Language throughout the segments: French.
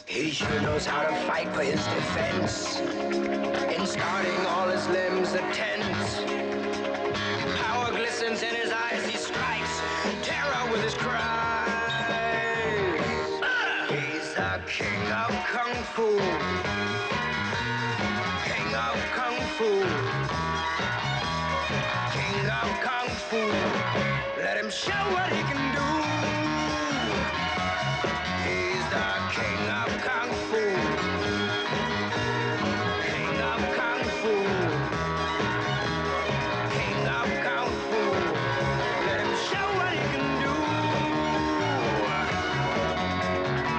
He sure knows how to fight for his defense. In starting all his limbs are tense. Power glistens in his eyes, he strikes terror with his cries. He's the king of Kung Fu. King of Kung Fu. King of Kung Fu. Let him show what he can do. He's the king of Kung Fu. King of Kung Fu. King of Kung Fu. Let him show what he can do.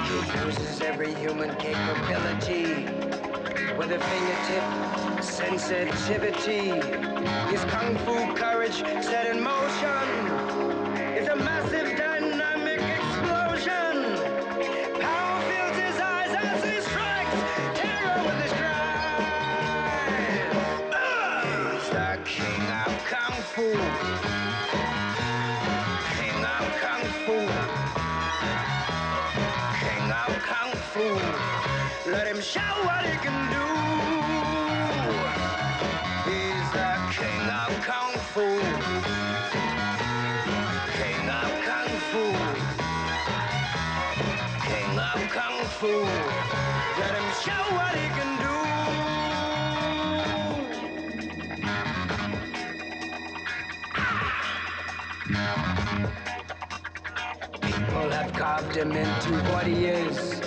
He uses every human capability. With a fingertip sensitivity. His Kung Fu courage set in motion. It's a massive dynamic explosion. Power fills his eyes as he strikes terror with his cries. He's the king of Kung Fu. King of Kung Fu. King of Kung Fu. Let him show what he can do. He's the king of Kung Fu. King of Kung Fu. King of Kung Fu. Let him show what he can do. People have carved him into what he is.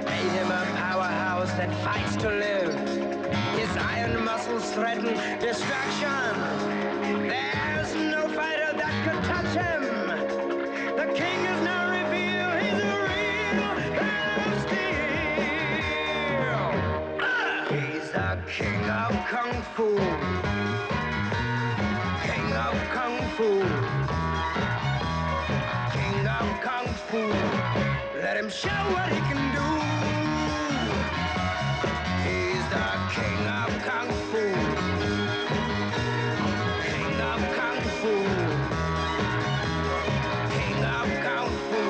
Made him a powerhouse that fights to live. His iron muscles threaten destruction. There's no fighter that could touch him. The king is now revealed. He's a real man of steel. He's the king of Kung Fu. King of Kung Fu. King of Kung Fu. Let him show what he can do. He's the king of Kung Fu. King of Kung Fu. King of Kung Fu.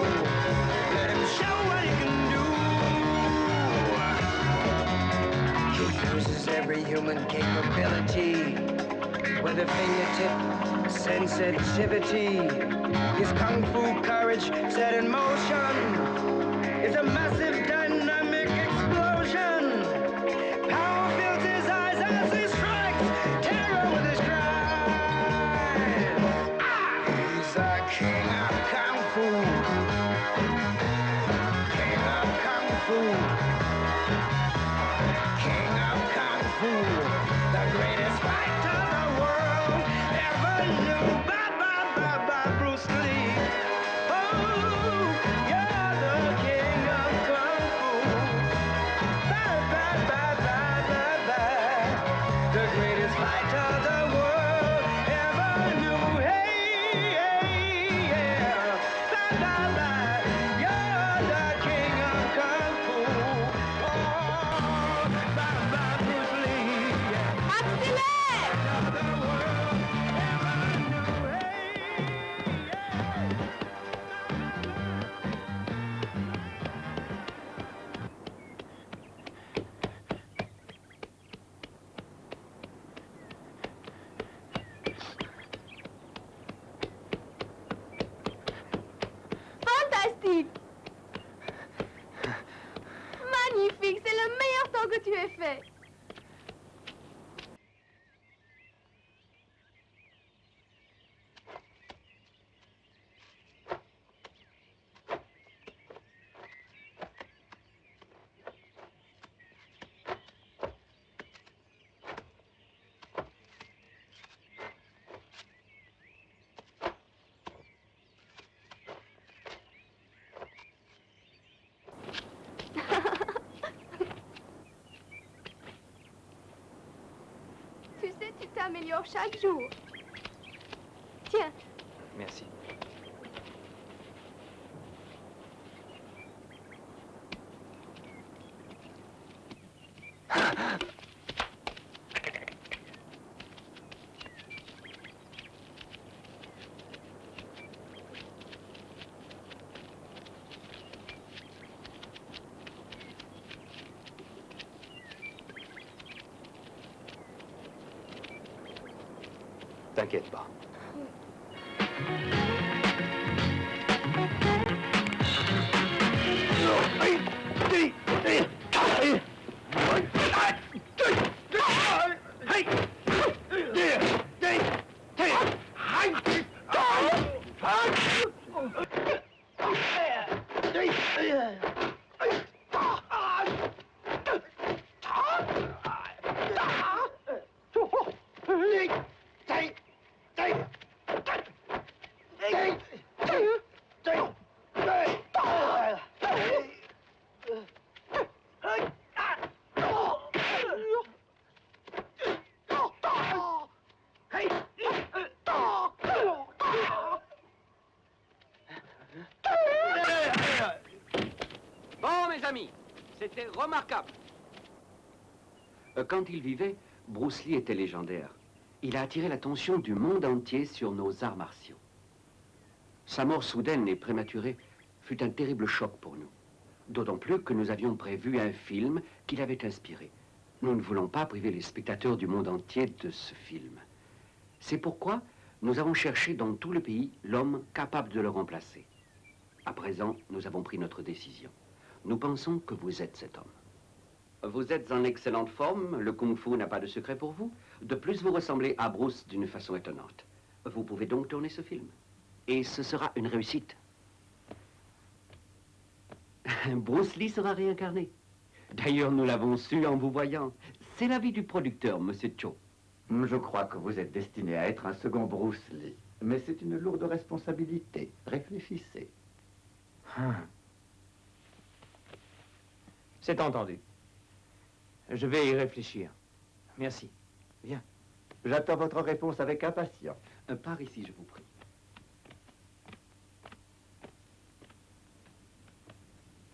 Let him show what he can do. He uses every human capability. With a fingertip sensitivity. His Kung Fu courage set in motion. It's a massive dynamic explosion. Power fills his eyes as he strikes terror with his cries. He's the king of Kung Fu. King of Kung Fu. King of Kung Fu. The greatest fighter the world ever knew. Bruce Lee. Oh, you're the king of Kung Fu. The greatest fighter the world ever knew. Hey, yeah. You're the king of Kung Fu. Oh, Bruce Lee. Yeah. Accélère! The world ever knew. Hey, Fantastique! Magnifique, c'est le meilleur temps que tu aies fait. Tu sais, tu t'améliores chaque jour. Tiens, Merci. T'inquiète pas. Bon, mes amis, c'était remarquable. Quand il vivait, Bruce Lee était légendaire. Il a attiré l'attention du monde entier sur nos arts martiaux. Sa mort soudaine et prématurée fut un terrible choc pour nous. D'autant plus que nous avions prévu un film qu'il avait inspiré. Nous ne voulons pas priver les spectateurs du monde entier de ce film. C'est pourquoi nous avons cherché dans tout le pays l'homme capable de le remplacer. À présent, nous avons pris notre décision. Nous pensons que vous êtes cet homme. Vous êtes en excellente forme, le kung-fu n'a pas de secret pour vous. De plus, vous ressemblez à Bruce d'une façon étonnante. Vous pouvez donc tourner ce film. Et ce sera une réussite. Bruce Lee sera réincarné. D'ailleurs, nous l'avons su en vous voyant. C'est l'avis du producteur, Monsieur Cho. Je crois que vous êtes destiné à être un second Bruce Lee. Mais c'est une lourde responsabilité. Réfléchissez. C'est entendu. Je vais y réfléchir. Merci. Viens. J'attends votre réponse avec impatience. Par ici, je vous prie.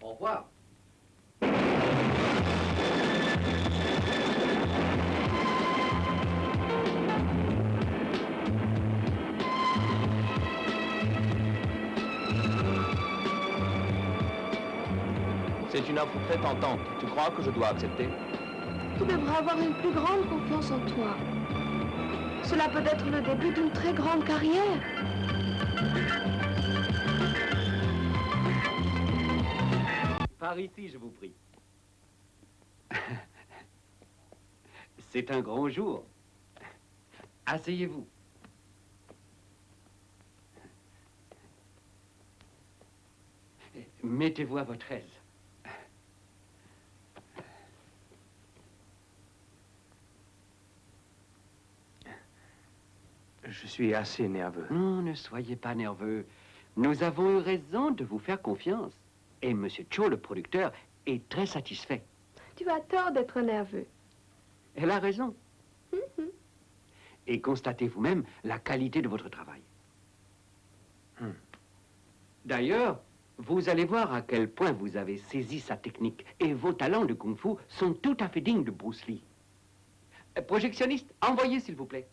Au revoir. C'est une offre très tentante. Tu crois que je dois accepter? Tu devras avoir une plus grande confiance en toi. Cela peut être le début d'une très grande carrière. Par ici, je vous prie. C'est un grand jour. Asseyez-vous. Mettez-vous à votre aise. Je suis assez nerveux. Non, ne soyez pas nerveux. Nous avons eu raison de vous faire confiance. Et M. Cho, le producteur, est très satisfait. Tu as tort d'être nerveux. Elle a raison. Et constatez vous-même la qualité de votre travail. D'ailleurs, vous allez voir à quel point vous avez saisi sa technique. Et vos talents de kung-fu sont tout à fait dignes de Bruce Lee. Projectionniste, envoyez s'il vous plaît.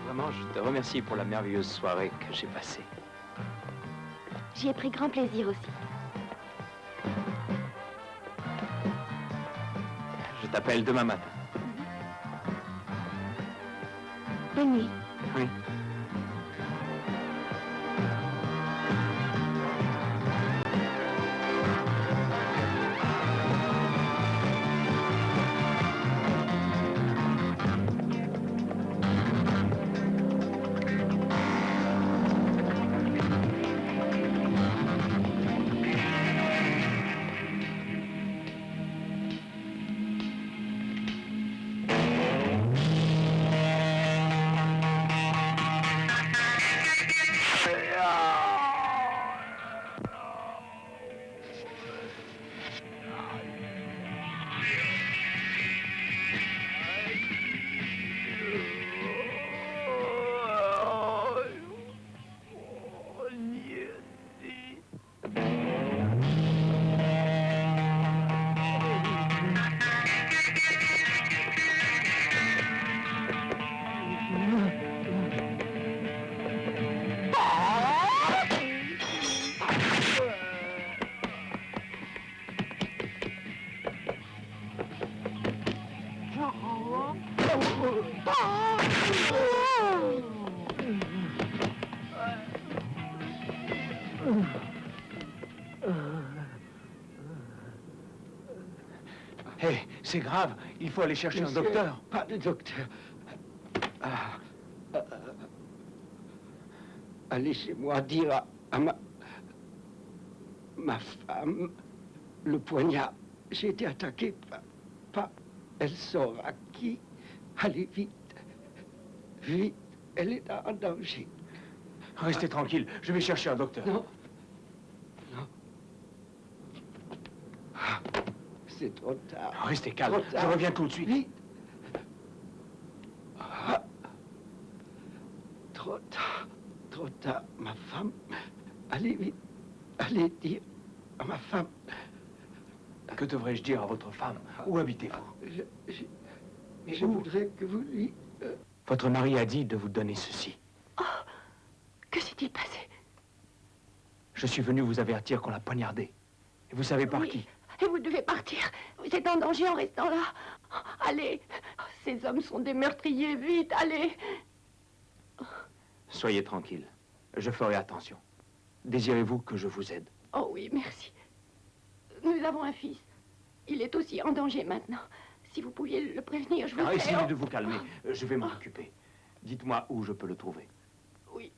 Vraiment, je te remercie pour la merveilleuse soirée que j'ai passée. J'y ai pris grand plaisir aussi. Je t'appelle demain matin. Bonne nuit. Oui. Hé, c'est grave. Il faut aller chercher un docteur. Pas de docteur. Allez chez moi dire à ma femme le poignard. J'ai été attaqué par elle saura qui. Allez, vite. Vite. Elle est en danger. Restez tranquille. Je vais chercher un docteur. Non. Non. C'est trop tard. Restez calme. Trop tard. Je reviens tout de suite. Vite. Trop tard. Trop tard. Ma femme. Allez, vite. Allez dire à ma femme. Que devrais-je dire à votre femme? Où habitez-vous? Je voudrais que vous lui... Votre mari a dit de vous donner ceci. Oh, que s'est-il passé? Je suis venu vous avertir qu'on l'a poignardé. Et vous savez par qui? Et vous devez partir. Vous êtes en danger en restant là. Allez, ces hommes sont des meurtriers. Vite, allez. Soyez tranquille. Je ferai attention. Désirez-vous que je vous aide? Oh oui, merci. Nous avons un fils. Il est aussi en danger maintenant. Si vous pouviez le prévenir, je vous prie. Essayez de vous calmer. Je vais m'en occuper. Dites-moi où je peux le trouver. Oui.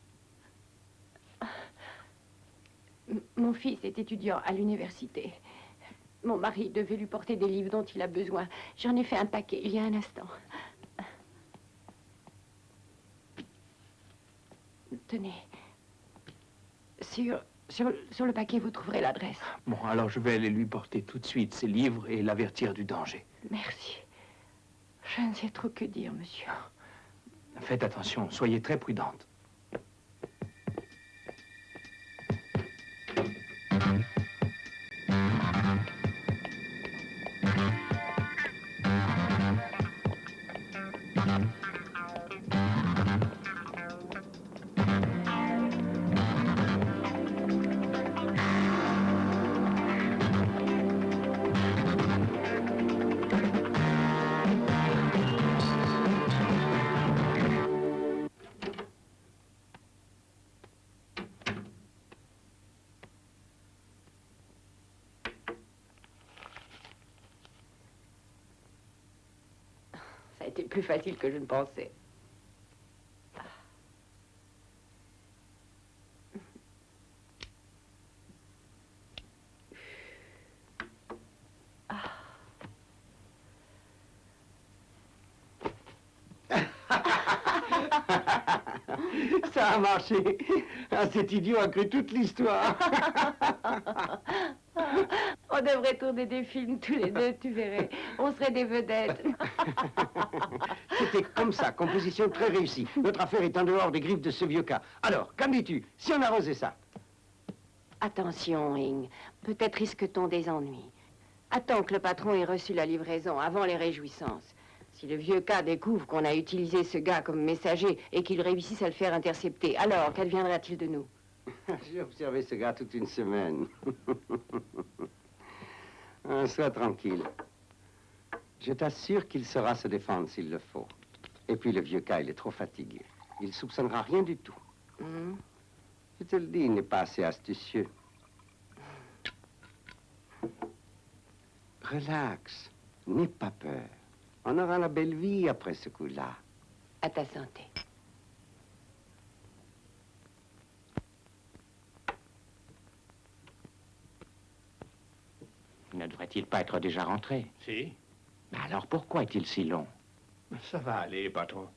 Mon fils est étudiant à l'université. Mon mari devait lui porter des livres dont il a besoin. J'en ai fait un paquet il y a un instant. Tenez. Sur le paquet, vous trouverez l'adresse. Bon, alors je vais aller lui porter tout de suite ses livres et l'avertir du danger. Merci. Je ne sais trop que dire, monsieur. Faites attention, soyez très prudente. Ça a été plus facile que je ne pensais. Ça a marché. Ah, cet idiot a cru toute l'histoire. On devrait tourner des films tous les deux, tu verrais. On serait des vedettes. C'était comme ça, composition très réussie. Notre affaire est en dehors des griffes de ce vieux cas. Alors, qu'en dis-tu si on arrosait ça? Attention, Ing. Peut-être risque-t-on des ennuis. Attends que le patron ait reçu la livraison avant les réjouissances. Si le vieux cas découvre qu'on a utilisé ce gars comme messager et qu'il réussisse à le faire intercepter, alors qu'adviendra-t-il de nous? J'ai observé ce gars toute une semaine. Sois tranquille. Je t'assure qu'il saura se défendre s'il le faut. Et puis le vieux cas, il est trop fatigué. Il soupçonnera rien du tout. Je te le dis, il n'est pas assez astucieux. Relax, n'aie pas peur. On aura la belle vie après ce coup-là. À ta santé. Ne devrait-il pas être déjà rentré? Si, Mais alors pourquoi est-il si long? ça va aller, patron.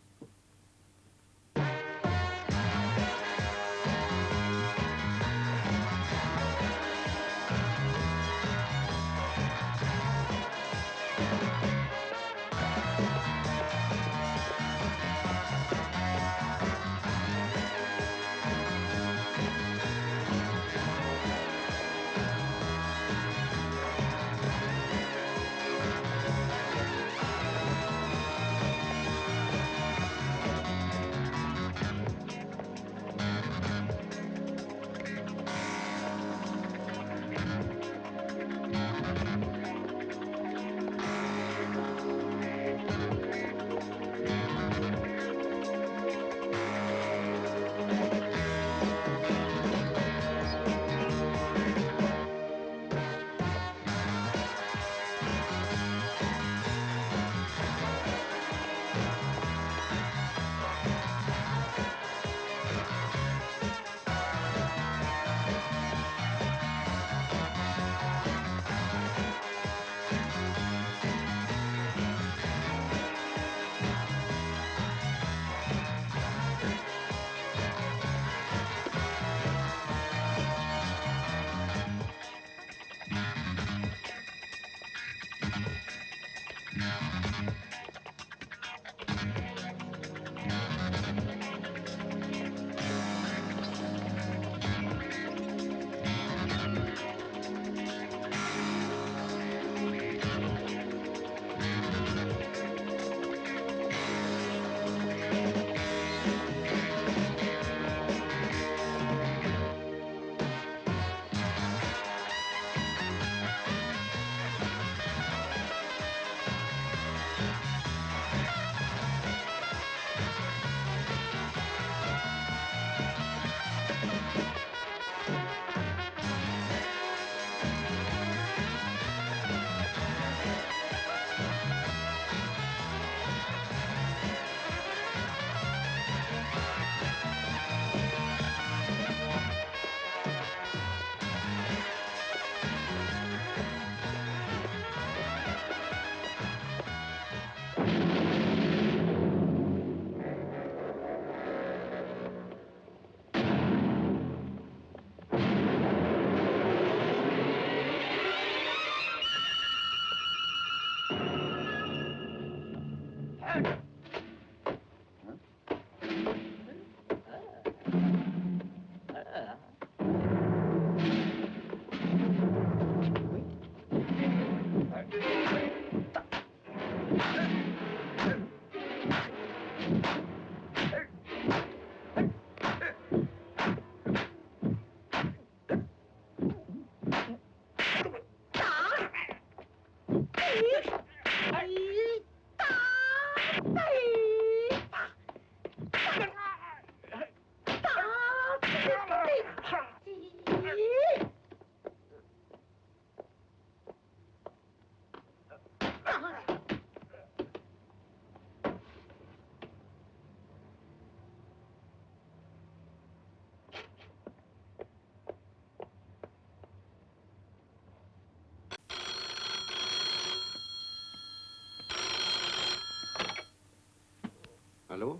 Allô?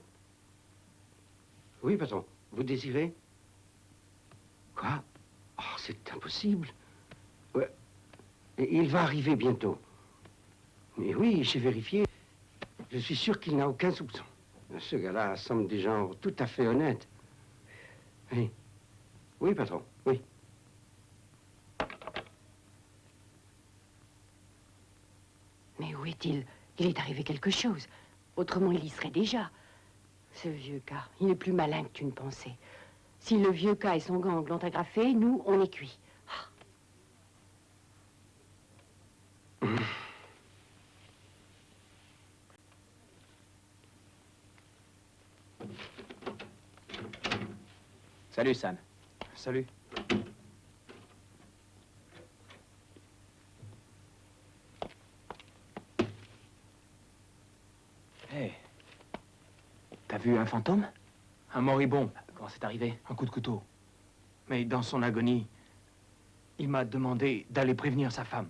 Oui, patron. Vous désirez? Quoi? Oh, c'est impossible. Ouais. Il va arriver bientôt. Mais oui, j'ai vérifié. Je suis sûr qu'il n'a aucun soupçon. Ce gars-là semble des gens tout à fait honnêtes. Oui. Oui, patron. Oui. Mais où est-il? Il est arrivé quelque chose. Autrement, il y serait déjà. Ce vieux cas, il est plus malin que tu ne pensais. Si le vieux cas et son gang l'ont agrafé, nous, on est cuits. Salut, San. Salut. Hé. T'as vu un fantôme? Un moribond. Comment c'est arrivé? Un coup de couteau. Mais dans son agonie, il m'a demandé d'aller prévenir sa femme.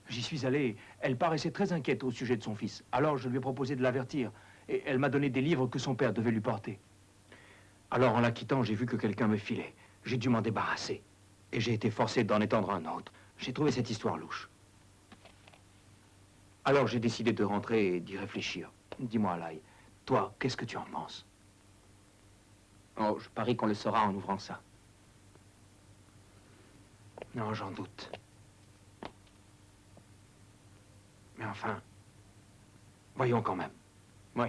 J'y suis allé. Elle paraissait très inquiète au sujet de son fils. Alors je lui ai proposé de l'avertir. Et elle m'a donné des livres que son père devait lui porter. Alors en la quittant, j'ai vu que quelqu'un me filait. J'ai dû m'en débarrasser. Et j'ai été forcé d'en étendre un autre. J'ai trouvé cette histoire louche. Alors j'ai décidé de rentrer et d'y réfléchir. Dis-moi, Lai, toi, qu'est-ce que tu en penses? Oh, je parie qu'on le saura en ouvrant ça. Non, j'en doute. Mais enfin, voyons quand même. Oui.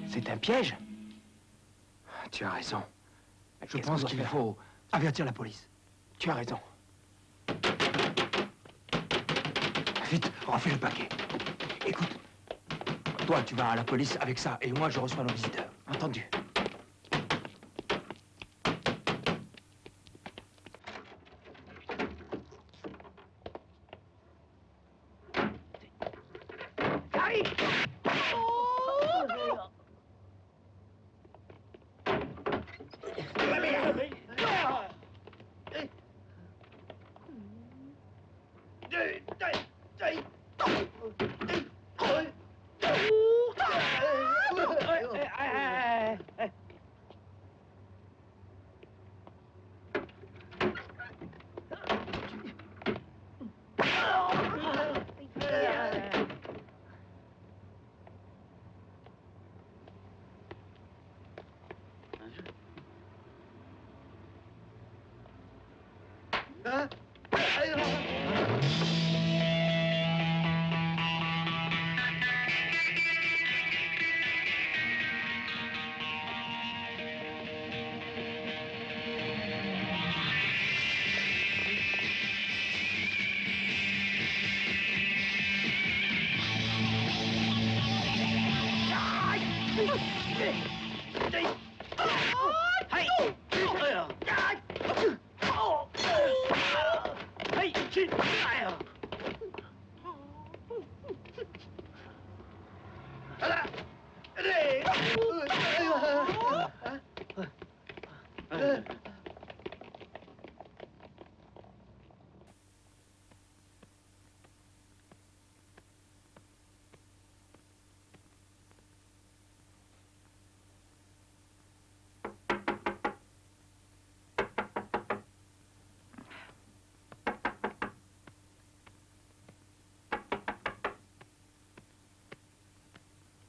C'est un piège? Tu as raison. Je pense qu'il faut avertir la police. Tu as raison. Vite, refais le paquet. Écoute, toi, tu vas à la police avec ça, et moi, je reçois nos visiteurs. Entendu?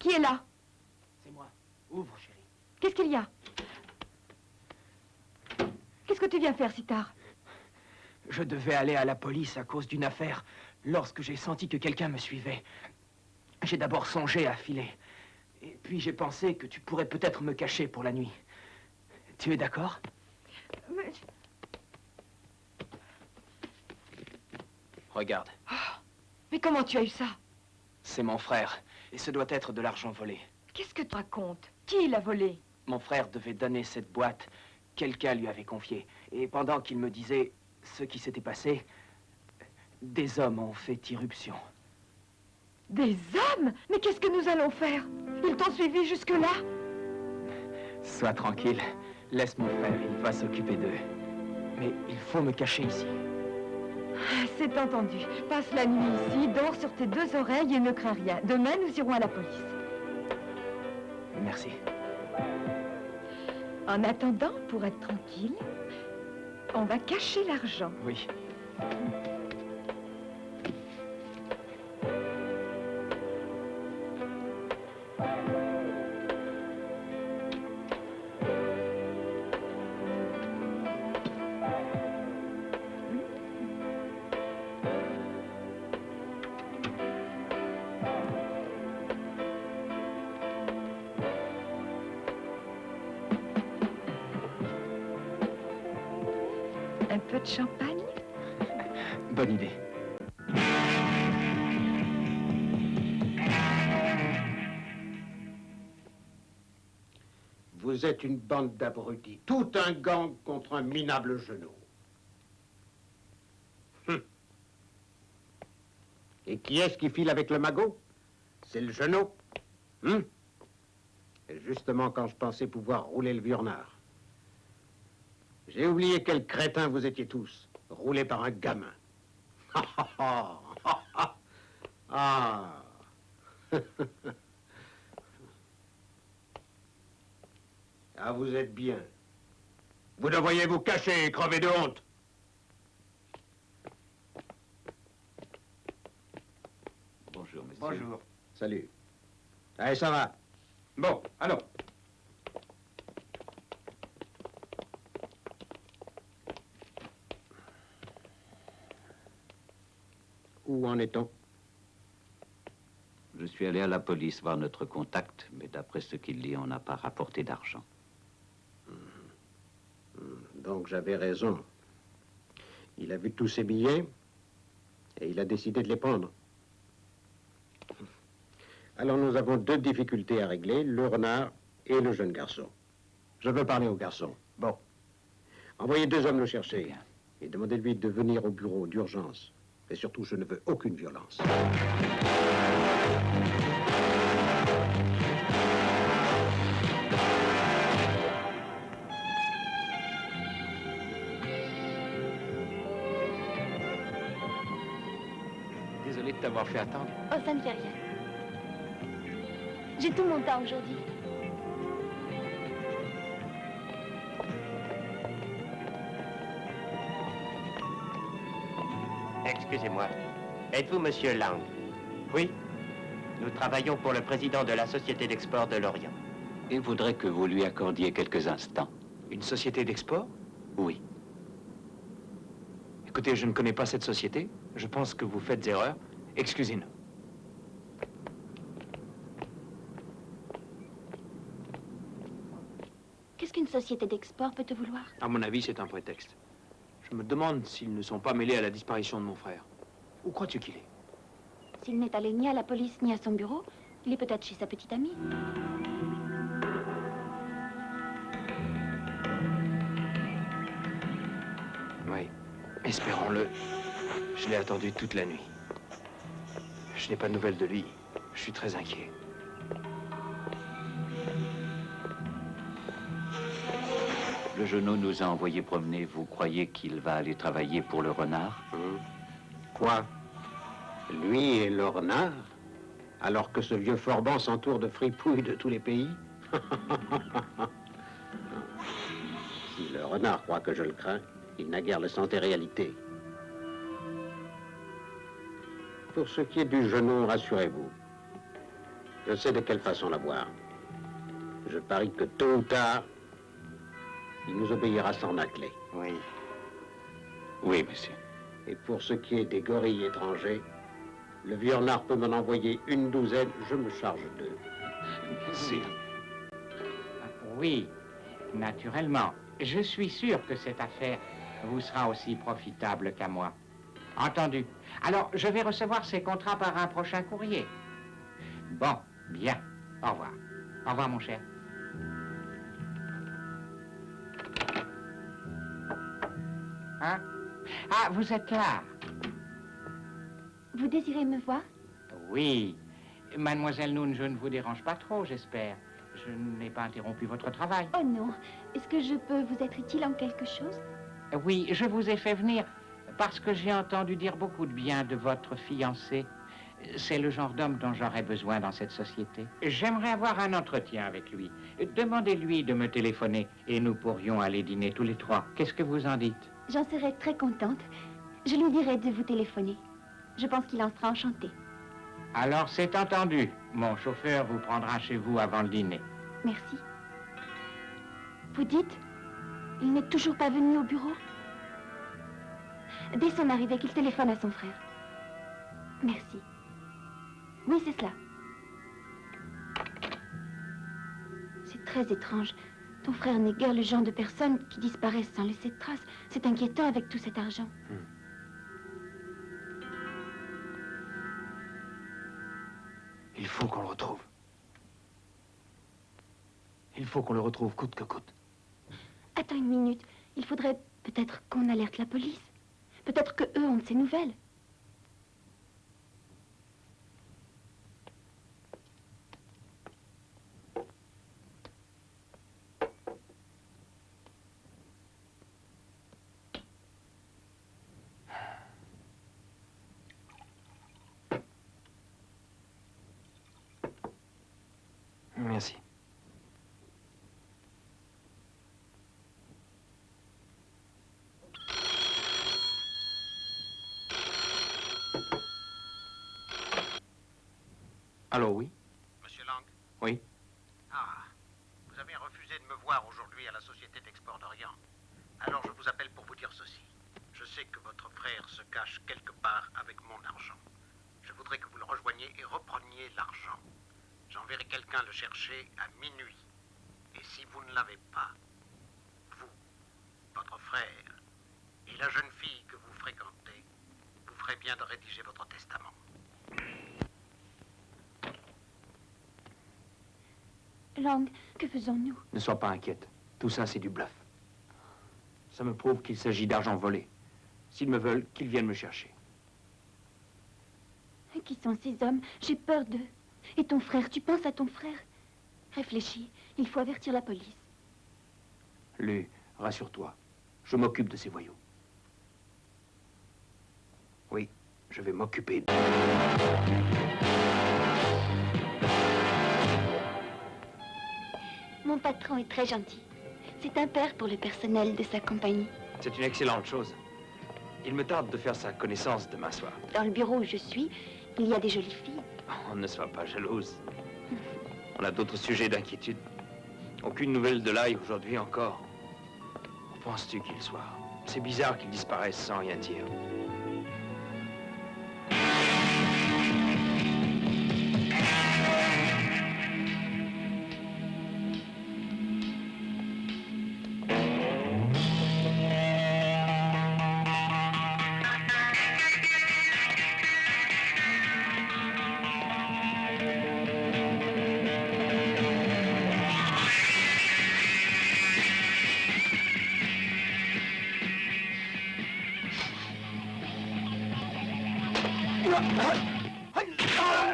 Qui est là? C'est moi. Ouvre, chérie. Qu'est-ce qu'il y a? Qu'est-ce que tu viens faire si tard? Je devais aller à la police à cause d'une affaire. Lorsque j'ai senti que quelqu'un me suivait, j'ai d'abord songé à filer. Et puis j'ai pensé que tu pourrais peut-être me cacher pour la nuit. Tu es d'accord? Regarde. Mais comment tu as eu ça? C'est mon frère. Et ce doit être de l'argent volé. Qu'est-ce que tu racontes? Qui l'a volé? Mon frère devait donner cette boîte. Quelqu'un lui avait confié. Et pendant qu'il me disait ce qui s'était passé, des hommes ont fait irruption. Des hommes? Mais qu'est-ce que nous allons faire? Ils t'ont suivi jusque-là? Sois tranquille. Laisse mon frère, il va s'occuper d'eux. Mais il faut me cacher ici. C'est entendu. Passe la nuit ici, dors sur tes deux oreilles et ne crains rien. Demain, nous irons à la police. Merci. En attendant, pour être tranquille, on va cacher l'argent. Oui. Un peu de champagne? Bonne idée. Vous êtes une bande d'abrutis. Tout un gang contre un minable genou. Et qui est-ce qui file avec le magot? C'est le genou. Et justement quand je pensais pouvoir rouler le vieux renard. J'ai oublié quel crétin vous étiez tous, roulés par un gamin. Ah. Ah, vous êtes bien. Vous devriez vous cacher et crever de honte. Bonjour, monsieur. Bonjour. Salut. Allez, ça va. Bon, allons. Où en est-on? Je suis allé à la police voir notre contact, mais d'après ce qu'il dit, on n'a pas rapporté d'argent. Donc j'avais raison. Il a vu tous ses billets et il a décidé de les prendre. Alors nous avons deux difficultés à régler, le renard et le jeune garçon. Je veux parler au garçon. Bon. Envoyez deux hommes le chercher. Bien. Et demandez-lui de venir au bureau d'urgence. Et surtout, je ne veux aucune violence. Désolé de t'avoir fait attendre. Oh, ça ne fait rien. J'ai tout mon temps aujourd'hui. Excusez-moi. Êtes-vous Monsieur Lang? Oui. Nous travaillons pour le président de la Société d'Export de l'Orient. Il voudrait que vous lui accordiez quelques instants. Une société d'export? Oui. Écoutez, je ne connais pas cette société. Je pense que vous faites erreur. Excusez-nous. Qu'est-ce qu'une société d'export peut te vouloir? À mon avis, c'est un prétexte. Je me demande s'ils ne sont pas mêlés à la disparition de mon frère. Où crois-tu qu'il est? S'il n'est allé ni à la police ni à son bureau, il est peut-être chez sa petite amie. Oui, espérons-le. Je l'ai attendu toute la nuit. Je n'ai pas de nouvelles de lui. Je suis très inquiet. Le genou nous a envoyé promener. Vous croyez qu'il va aller travailler pour le renard? Quoi? Lui et le renard? Alors que ce vieux forban s'entoure de fripouilles de tous les pays? Si le renard croit que je le crains, il n'a guère le sens des réalités. Pour ce qui est du genou, rassurez-vous. Je sais de quelle façon l'avoir. Je parie que tôt ou tard, il nous obéira sans macler. Oui. Oui, monsieur. Et pour ce qui est des gorilles étrangers, le vieux renard peut m'en envoyer une douzaine, je me charge d'eux. Bien sûr. Oui, naturellement. Je suis sûr que cette affaire vous sera aussi profitable qu'à moi. Entendu. Alors, je vais recevoir ces contrats par un prochain courrier. Bon, bien. Au revoir. Au revoir, mon cher. Hein? Ah, vous êtes là. Vous désirez me voir? Oui. Mademoiselle Noon, je ne vous dérange pas trop, j'espère. Je n'ai pas interrompu votre travail. Oh non. Est-ce que je peux vous être utile en quelque chose? Oui, je vous ai fait venir parce que j'ai entendu dire beaucoup de bien de votre fiancé. C'est le genre d'homme dont j'aurais besoin dans cette société. J'aimerais avoir un entretien avec lui. Demandez-lui de me téléphoner et nous pourrions aller dîner tous les trois. Qu'est-ce que vous en dites? J'en serais très contente. Je lui dirai de vous téléphoner. Je pense qu'il en sera enchanté. Alors c'est entendu. Mon chauffeur vous prendra chez vous avant le dîner. Merci. Vous dites, il n'est toujours pas venu au bureau? Dès son arrivée, qu'il téléphone à son frère. Merci. Oui, c'est cela. C'est très étrange. Ton frère n'est guère le genre de personne qui disparaissent sans laisser de traces. C'est inquiétant avec tout cet argent. Il faut qu'on le retrouve. Il faut qu'on le retrouve coûte que coûte. Attends une minute. Il faudrait peut-être qu'on alerte la police. Peut-être que eux ont de ces nouvelles. Merci. Allô, oui? Monsieur Lang? Oui. Ah, vous avez refusé de me voir aujourd'hui à la Société d'Export d'Orient. Alors je vous appelle pour vous dire ceci. Je sais que votre frère se cache quelque part avec mon argent. Je voudrais que vous le rejoigniez et repreniez l'argent. J'enverrai quelqu'un le chercher à minuit. Et si vous ne l'avez pas, vous, votre frère et la jeune fille que vous fréquentez, vous ferez bien de rédiger votre testament. Lang, que faisons-nous? Ne sois pas inquiète. Tout ça, c'est du bluff. Ça me prouve qu'il s'agit d'argent volé. S'ils me veulent, qu'ils viennent me chercher. Qui sont ces hommes? J'ai peur d'eux. Et ton frère, tu penses à ton frère? Réfléchis, il faut avertir la police. Lu, rassure-toi. Je m'occupe de ces voyous. Oui, je vais m'occuper de... Mon patron est très gentil. C'est un père pour le personnel de sa compagnie. C'est une excellente chose. Il me tarde de faire sa connaissance demain soir. Dans le bureau où je suis, il y a des jolies filles. Oh, ne sois pas jalouse. On a d'autres sujets d'inquiétude. Aucune nouvelle de l'ail aujourd'hui encore. Où penses-tu qu'il soit? C'est bizarre qu'il disparaisse sans rien dire.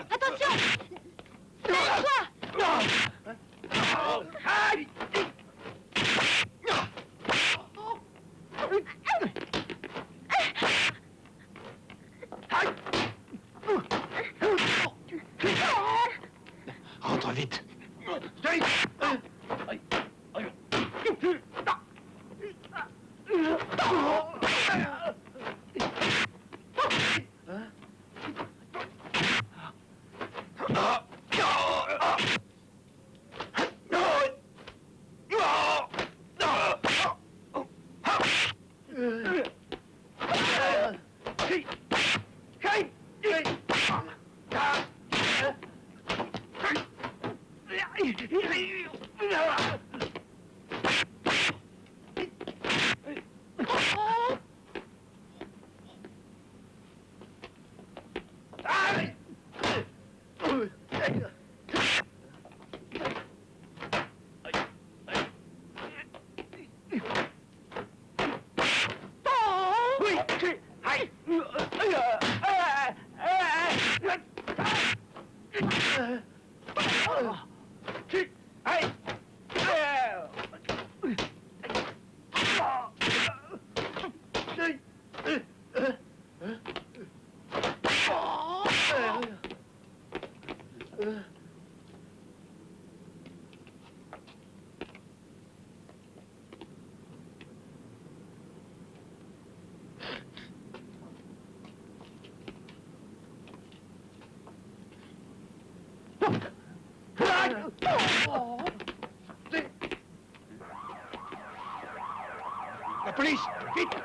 Attention! Lève-toi! Rentre vite. La police! Vite!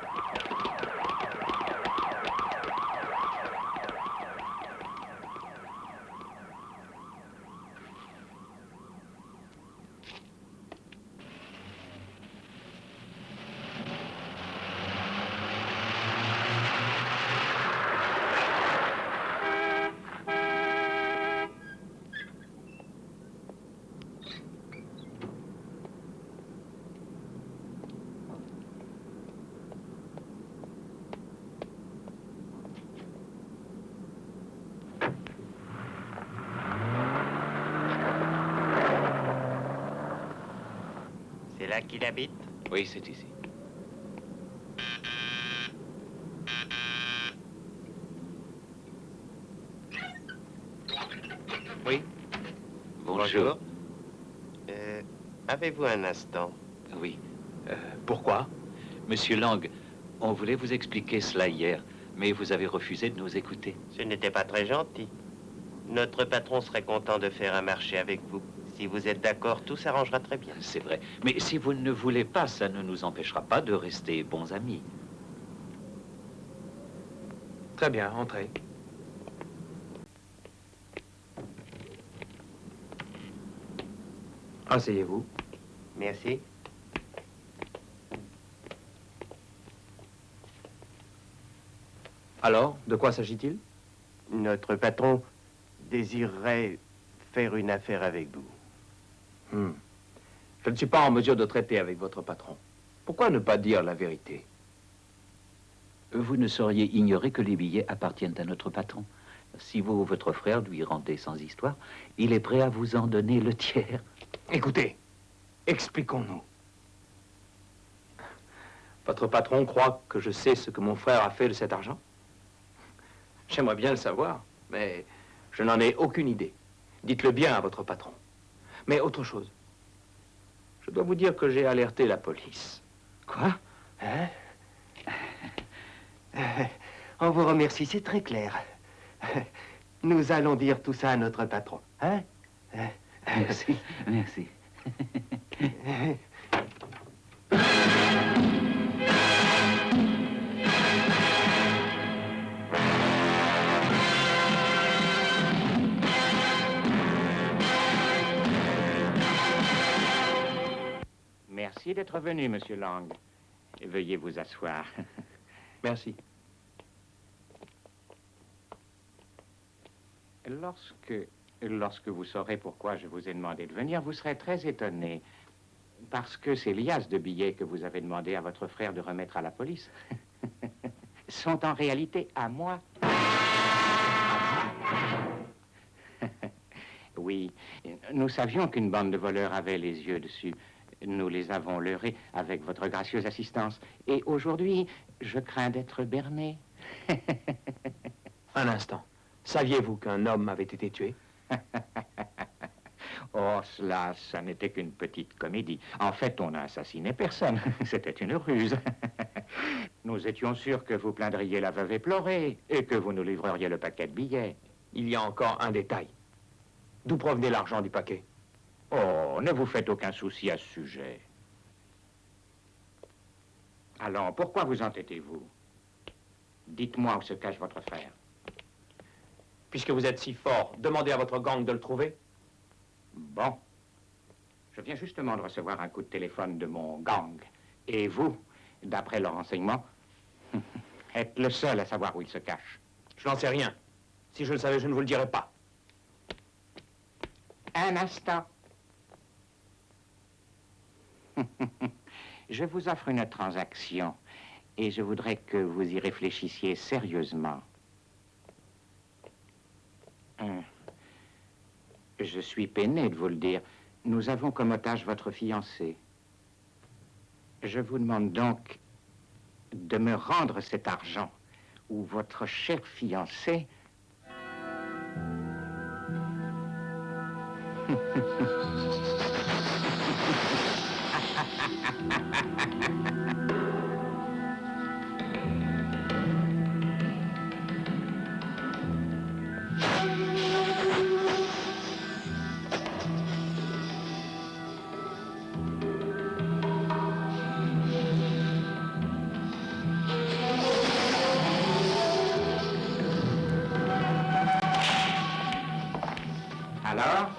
C'est là qu'il habite? Oui, c'est ici. Oui. Bonjour. Avez-vous un instant? Oui. Pourquoi? Monsieur Lang, on voulait vous expliquer cela hier, mais vous avez refusé de nous écouter. Ce n'était pas très gentil. Notre patron serait content de faire un marché avec vous. Si vous êtes d'accord, tout s'arrangera très bien. C'est vrai. Mais si vous ne voulez pas, ça ne nous empêchera pas de rester bons amis. Très bien, entrez. Asseyez-vous. Merci. Alors, de quoi s'agit-il? Notre patron désirerait faire une affaire avec vous. Je ne suis pas en mesure de traiter avec votre patron. Pourquoi ne pas dire la vérité? Vous ne sauriez ignorer que les billets appartiennent à notre patron. Si vous ou votre frère lui rendez sans histoire, il est prêt à vous en donner le tiers. Écoutez, expliquons-nous. Votre patron croit que je sais ce que mon frère a fait de cet argent? J'aimerais bien le savoir, mais je n'en ai aucune idée. Dites-le bien à votre patron. Mais autre chose. Je dois vous dire que j'ai alerté la police. Quoi? Hein? On vous remercie, c'est très clair. Nous allons dire tout ça à notre patron. Hein? Merci, merci. Merci d'être venu, Monsieur Lang. Veuillez vous asseoir. Merci. Lorsque vous saurez pourquoi je vous ai demandé de venir, vous serez très étonné. Parce que ces liasses de billets que vous avez demandé à votre frère de remettre à la police sont en réalité à moi. Oui, nous savions qu'une bande de voleurs avait les yeux dessus. Nous les avons leurrés avec votre gracieuse assistance. Et aujourd'hui, je crains d'être berné. Un instant. Saviez-vous qu'un homme avait été tué? Oh, ça n'était qu'une petite comédie. En fait, on n'a assassiné personne. C'était une ruse. Nous étions sûrs que vous plaindriez la veuve éplorée et que vous nous livreriez le paquet de billets. Il y a encore un détail. D'où provenait l'argent du paquet? Oh, ne vous faites aucun souci à ce sujet. Alors, pourquoi vous entêtez-vous? Dites-moi où se cache votre frère. Puisque vous êtes si fort, demandez à votre gang de le trouver. Bon. Je viens justement de recevoir un coup de téléphone de mon gang. Et vous, d'après leurs renseignements, êtes le seul à savoir où il se cache. Je n'en sais rien. Si je le savais, je ne vous le dirais pas. Un instant. Je vous offre une transaction et je voudrais que vous y réfléchissiez sérieusement. Je suis peiné de vous le dire. Nous avons comme otage votre fiancé. Je vous demande donc de me rendre cet argent ou votre cher fiancé... Alors,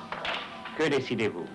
que décidez-vous?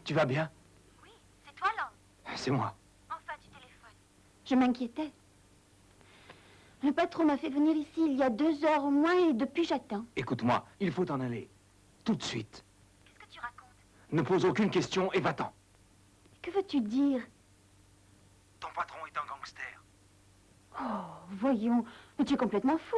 Tu vas bien? Oui, c'est toi, Lang. C'est moi. Enfin, tu téléphones. Je m'inquiétais. Le patron m'a fait venir ici il y a 2 heures au moins et depuis j'attends. Écoute-moi, il faut en aller. Tout de suite. Qu'est-ce que tu racontes? Ne pose aucune question et va-t'en. Que veux-tu dire? Ton patron est un gangster. Oh, voyons, mais tu es complètement fou.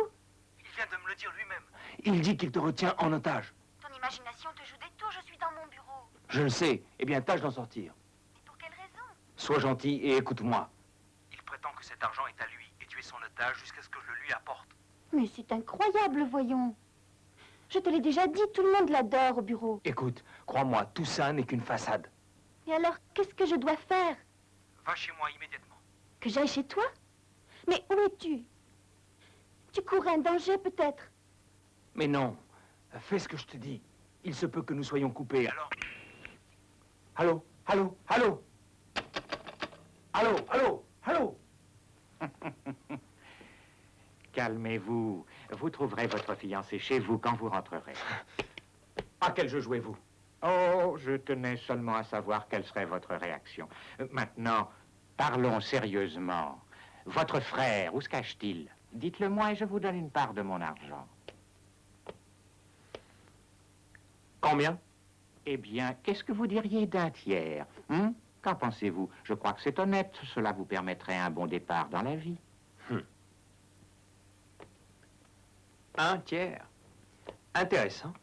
Il vient de me le dire lui-même. Il dit qu'il te retient en otage. Ton imagination te joue des tours, je suis dans mon bureau. Je le sais. Eh bien, tâche d'en sortir. Mais pour quelle raison? Sois gentil et écoute-moi. Il prétend que cet argent est à lui et tu es son otage jusqu'à ce que je le lui apporte. Mais c'est incroyable, voyons. Je te l'ai déjà dit, tout le monde l'adore au bureau. Écoute, crois-moi, tout ça n'est qu'une façade. Et alors, qu'est-ce que je dois faire? Va chez moi immédiatement. Que j'aille chez toi? Mais où es-tu? Tu cours un danger, peut-être? Mais non. Fais ce que je te dis. Il se peut que nous soyons coupés, alors... Allô? Allô? Allô? Allô? Allô? Allô? Calmez-vous. Vous trouverez votre fiancé chez vous quand vous rentrerez. À quel jeu jouez-vous? Oh, je tenais seulement à savoir quelle serait votre réaction. Maintenant, parlons sérieusement. Votre frère, où se cache-t-il? Dites-le moi et je vous donne une part de mon argent. Combien? Eh bien, qu'est-ce que vous diriez d'un tiers? Qu'en pensez-vous? Je crois que c'est honnête. Cela vous permettrait un bon départ dans la vie. Un tiers. Intéressant.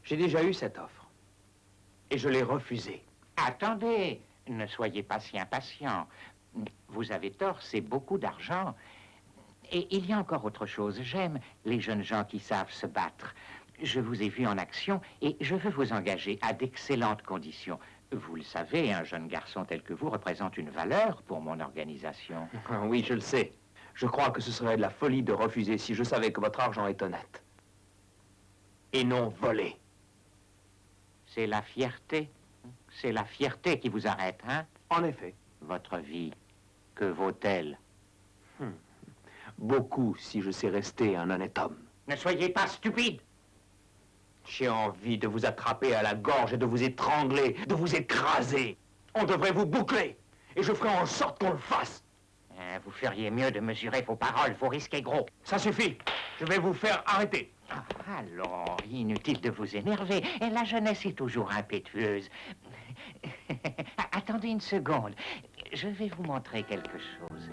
J'ai déjà eu cette offre. Et je l'ai refusée. Attendez, ne soyez pas si impatient. Vous avez tort, c'est beaucoup d'argent. Et il y a encore autre chose. J'aime les jeunes gens qui savent se battre. Je vous ai vu en action et je veux vous engager à d'excellentes conditions. Vous le savez, un jeune garçon tel que vous représente une valeur pour mon organisation. Oui, je le sais. Je crois que ce serait de la folie de refuser si je savais que votre argent est honnête. Et non volé. C'est la fierté. C'est la fierté qui vous arrête, hein? En effet. Votre vie, que vaut-elle? Beaucoup si je sais rester un honnête homme. Ne soyez pas stupide. J'ai envie de vous attraper à la gorge et de vous étrangler, de vous écraser. On devrait vous boucler. Et je ferai en sorte qu'on le fasse. Vous feriez mieux de mesurer vos paroles, vous risquez gros. Ça suffit. Je vais vous faire arrêter. Alors, inutile de vous énerver. Et la jeunesse est toujours impétueuse. Attendez une seconde. Je vais vous montrer quelque chose.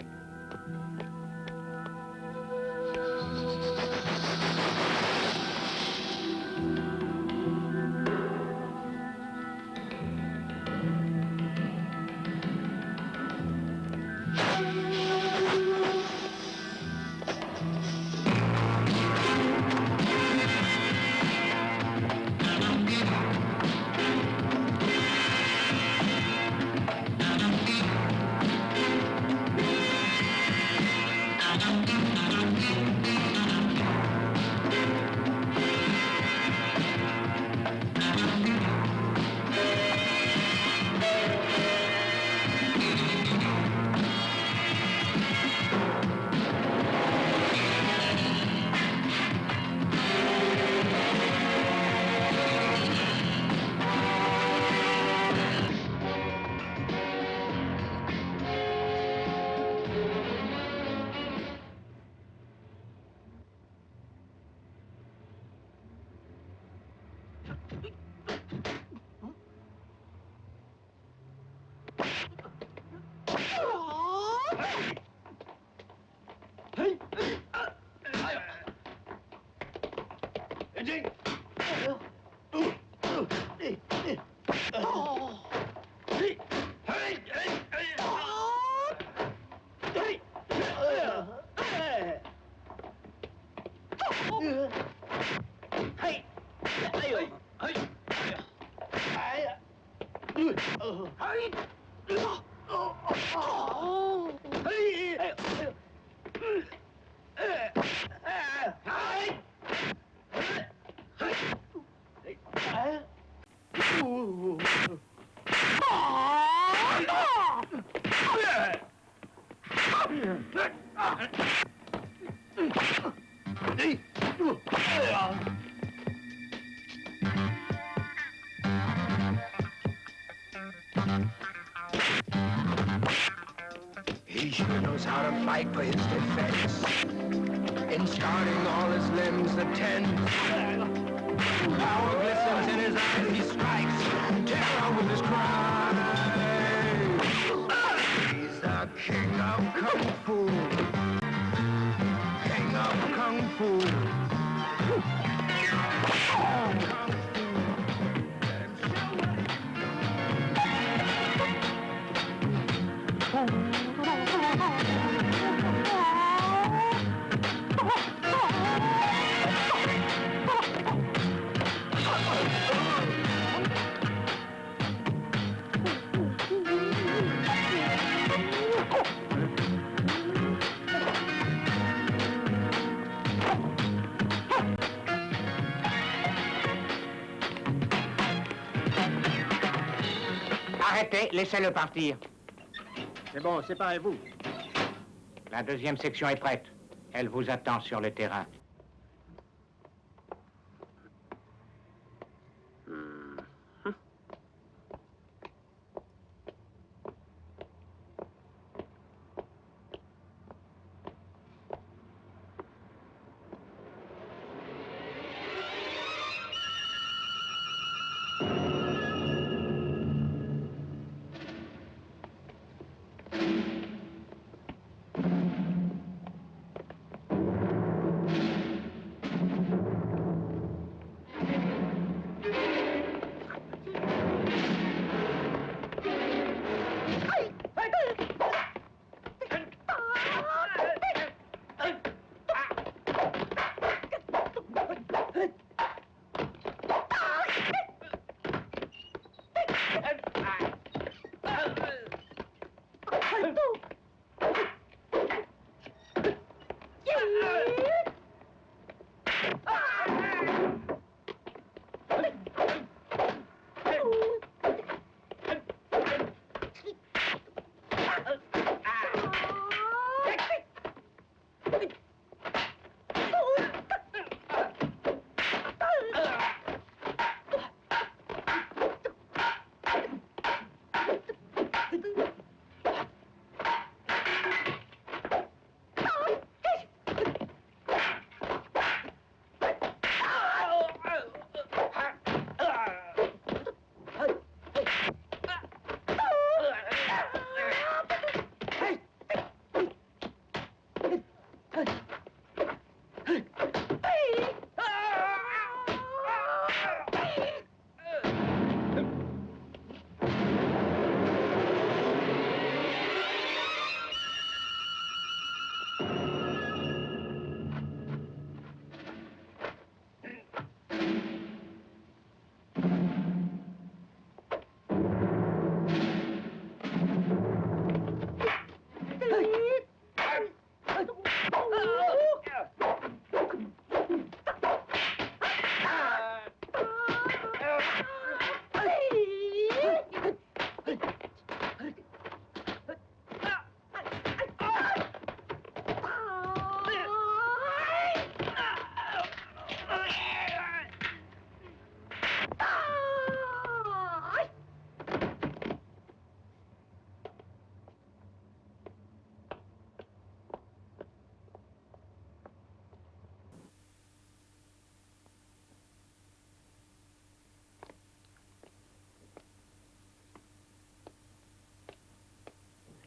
He sure knows how to fight for his defense. In starting all his limbs attend. Power glistens in his eyes, he strikes terror with his cry. He's the king of Kung Fu. King of Kung Fu. Arrêtez, laissez-le partir. C'est bon, séparez-vous. La deuxième section est prête. Elle vous attend sur le terrain.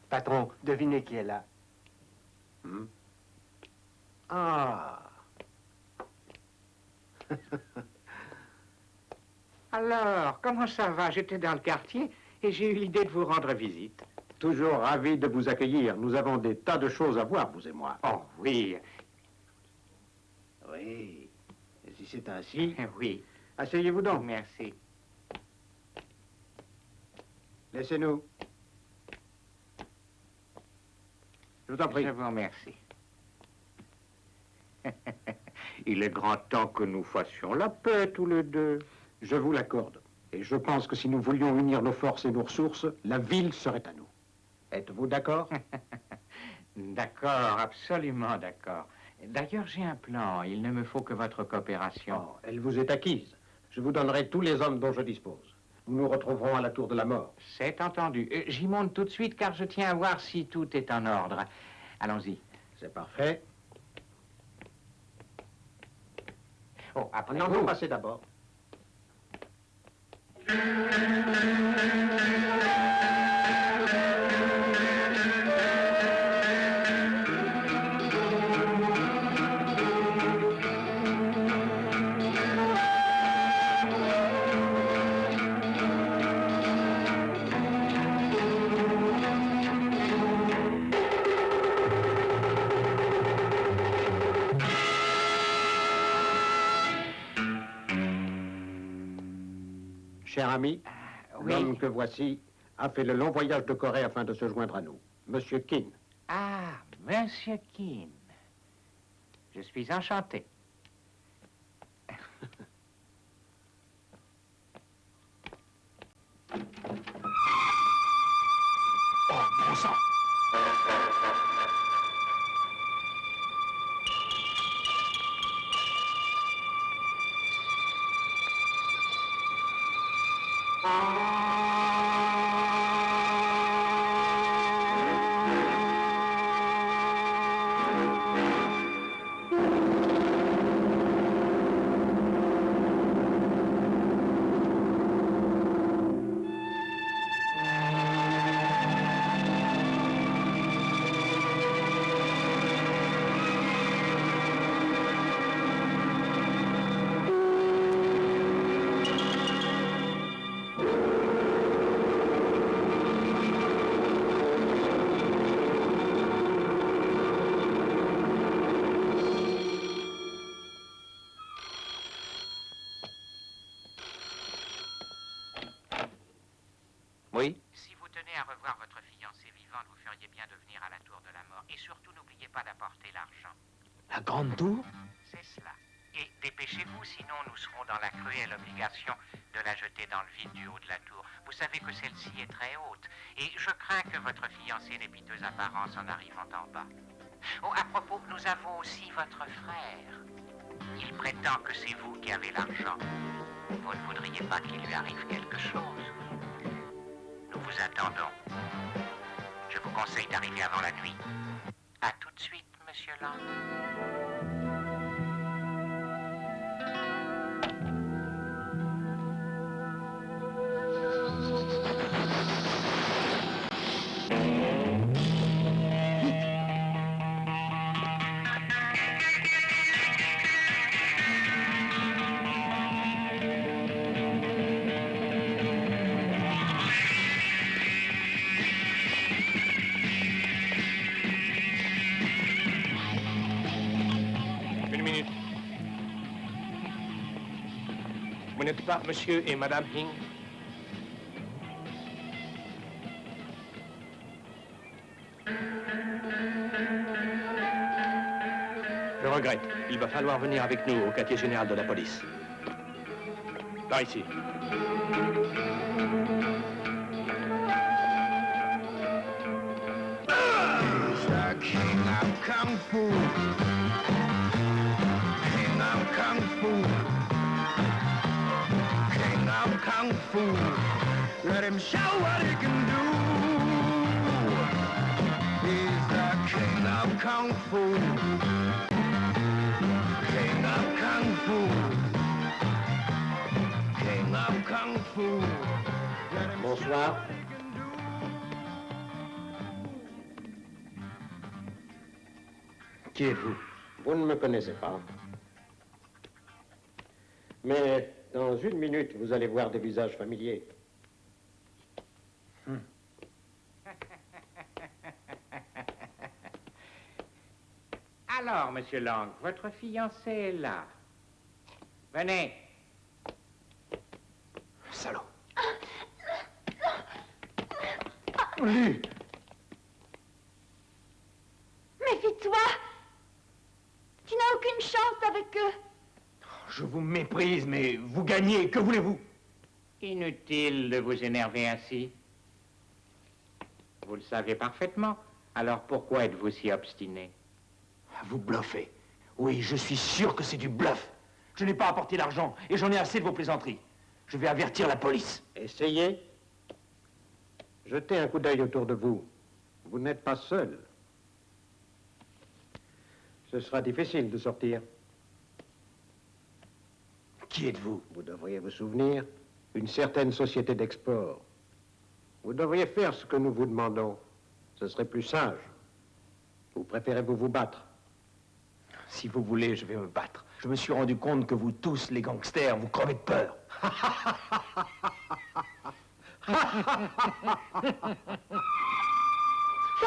Patron, devinez qui est là. Ah. Alors, comment ça va? J'étais dans le quartier et j'ai eu l'idée de vous rendre visite. Toujours ravi de vous accueillir. Nous avons des tas de choses à voir, vous et moi. Oh, oui. Oui. Et si c'est ainsi... Oui. Asseyez-vous donc. Merci. Laissez-nous. Je vous en prie. Je vous remercie. Il est grand temps que nous fassions la paix tous les deux. Je vous l'accorde. Et je pense que si nous voulions unir nos forces et nos ressources, la ville serait à nous. Êtes-vous d'accord? D'accord, absolument d'accord. D'ailleurs, j'ai un plan. Il ne me faut que votre coopération. Oh, elle vous est acquise. Je vous donnerai tous les hommes dont je dispose. Nous nous retrouverons à la tour de la mort. C'est entendu. J'y monte tout de suite car je tiens à voir si tout est en ordre. Allons-y. C'est parfait. Oh, après Non, vous. vous passez d'abord. Cher ami, oui. l'homme que voici a fait le long voyage de Corée afin de se joindre à nous. Monsieur Kin. Ah, Monsieur Kim. Je suis enchanté. Oh, bon sang! Oui? Si vous tenez à revoir votre fiancée vivante, vous feriez bien de venir à la tour de la mort. Et surtout, n'oubliez pas d'apporter l'argent. La grande tour? C'est cela. Et dépêchez-vous, sinon nous serons dans la cruelle obligation de la jeter dans le vide du haut de la tour. Vous savez que celle-ci est très haute. Et je crains que votre fiancée n'ait piteuse apparence en arrivant en bas. Oh, à propos, nous avons aussi votre frère. Il prétend que c'est vous qui avez l'argent. Vous ne voudriez pas qu'il lui arrive quelque chose? Nous vous attendons. Je vous conseille d'arriver avant la nuit. À tout de suite, Monsieur Lang. Une minute. Vous n'êtes pas monsieur et madame Hing? Je regrette. Il va falloir venir avec nous au quartier général de la police. Par ici. The king of kung fu. King of kung fu. King of kung fu. Let him show what he can do. He's the king of kung fu. King of kung fu. King of kung fu. Let him Bonsoir. Qui êtes-vous? Vous ne me connaissez pas. Mais dans une minute, vous allez voir des visages familiers. Alors, Monsieur Lang, votre fiancée est là. Venez. Salaud. Lui. Méfie-toi. Tu n'as aucune chance avec eux. Je vous méprise, mais vous gagnez. Que voulez-vous? Inutile de vous énerver ainsi. Vous le savez parfaitement. Alors pourquoi êtes-vous si obstiné? Vous bluffez. Oui, je suis sûr que c'est du bluff. Je n'ai pas apporté l'argent et j'en ai assez de vos plaisanteries. Je vais avertir la police. Essayez. Jetez un coup d'œil autour de vous. Vous n'êtes pas seul. Ce sera difficile de sortir. Qui êtes-vous? Vous devriez vous souvenir, une certaine société d'export. Vous devriez faire ce que nous vous demandons. Ce serait plus sage. Ou préférez-vous vous battre? Si vous voulez, je vais me battre. Je me suis rendu compte que vous tous, les gangsters, vous crevez de peur. Fais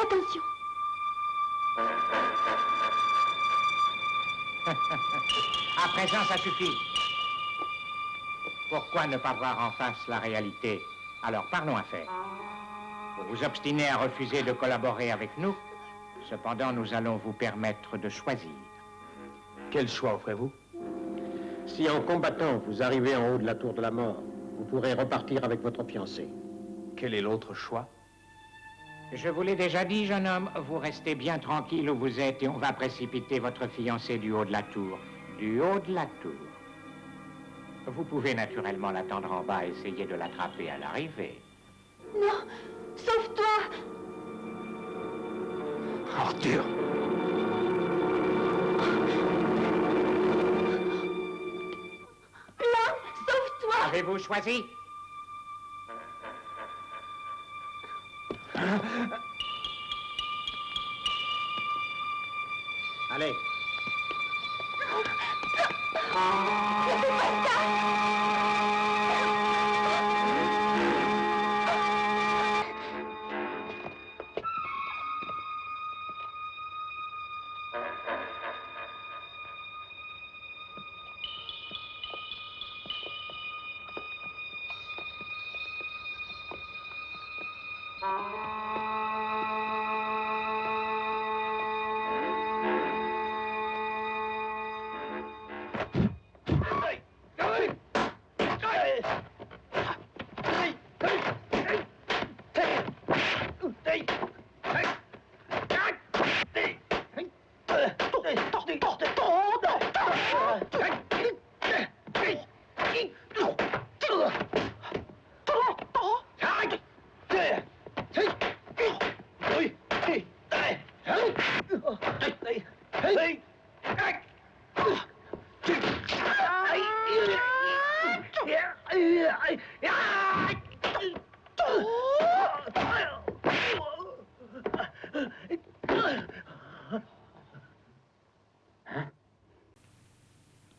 attention. À présent, ça suffit. Pourquoi ne pas voir en face la réalité? Alors parlons affaires. Vous vous obstinez à refuser de collaborer avec nous. Cependant, nous allons vous permettre de choisir. Quel choix offrez-vous? Si en combattant, vous arrivez en haut de la tour de la mort, vous pourrez repartir avec votre fiancé. Quel est l'autre choix? Je vous l'ai déjà dit, jeune homme, vous restez bien tranquille où vous êtes et on va précipiter votre fiancé du haut de la tour. Du haut de la tour. Vous pouvez naturellement l'attendre en bas et essayer de l'attraper à l'arrivée. Non, sauve-toi. Arthur! Lang, sauve-toi. Avez-vous choisi? Allez.